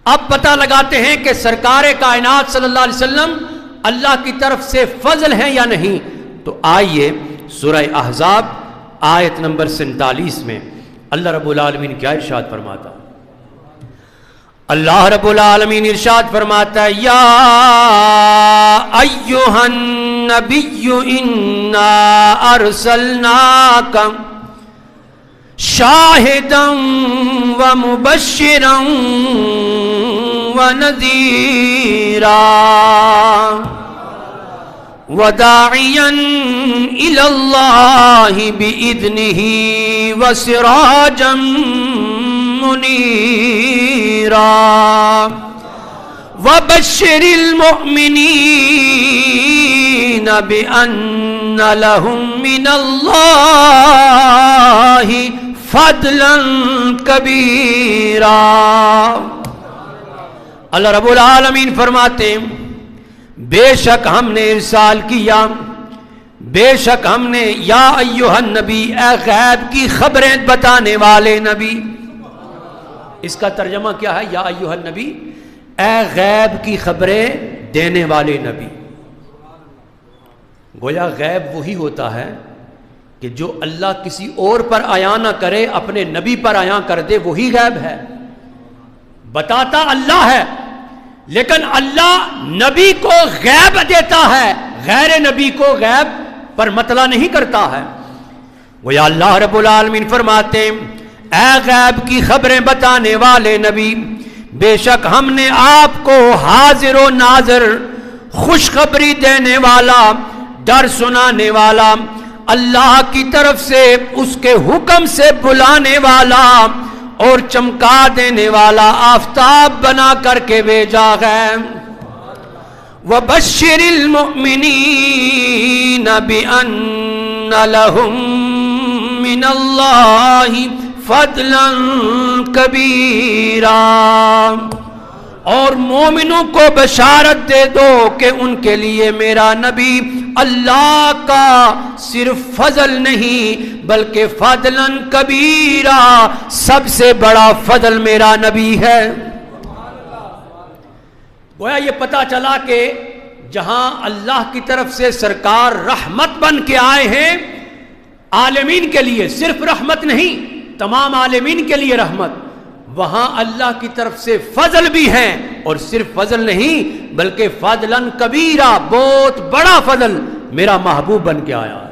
اب پتہ لگاتے ہیں کہ سرکار کائنات صلی اللہ علیہ وسلم اللہ کی طرف سے فضل ہیں یا نہیں. تو آئیے سورہ احزاب آیت نمبر 47 میں اللہ رب العالمین کیا ارشاد فرماتا. اللہ رب العالمین ارشاد فرماتا ہے یا ایھا النبی انا ارسلناک شاہدا ومبشرا ونذیرا وداعیا الی اللہ بإذنہ وسراجا منیرا وبشر المؤمنین بأن لهم من اللہ فضلا کبیرا. اللہ رب العالمین فرماتے ہیں بے شک ہم نے ارسال کیا، بے شک ہم نے یا ایھا النبی اے غیب کی خبریں بتانے والے نبی. اس کا ترجمہ کیا ہے؟ یا ایھا النبی اے غیب کی خبریں دینے والے نبی. گویا غیب وہی ہوتا ہے کہ جو اللہ کسی اور پر عیاں نہ کرے اپنے نبی پر عیاں کر دے، وہی غیب ہے. بتاتا اللہ ہے لیکن اللہ نبی کو غیب دیتا ہے، غیر نبی کو غیب پر مطلع نہیں کرتا ہے. گویا اللہ رب العالمین فرماتے ہیں اے غیب کی خبریں بتانے والے نبی، بے شک ہم نے آپ کو حاضر و ناظر، خوشخبری دینے والا، ڈر سنانے والا، اللہ کی طرف سے اس کے حکم سے بلانے والا اور چمکا دینے والا آفتاب بنا کر کے بھیجا ہے. وَبَشِّرِ الْمُؤْمِنِينَ بِأَنَّ لَهُم مِّنَ اللَّهِ فَضْلًا كَبِيرًا. اور مومنوں کو بشارت دے دو کہ ان کے لیے میرا نبی اللہ کا صرف فضل نہیں بلکہ فضلاً کبیرا، سب سے بڑا فضل میرا نبی ہے. گویا یہ پتہ چلا کہ جہاں اللہ کی طرف سے سرکار رحمت بن کے آئے ہیں عالمین کے لیے، صرف رحمت نہیں تمام عالمین کے لیے رحمت، وہاں اللہ کی طرف سے فضل بھی ہیں اور صرف فضل نہیں بلکہ فضلاً کبیرہ، بہت بڑا فضل میرا محبوب بن کے آیا.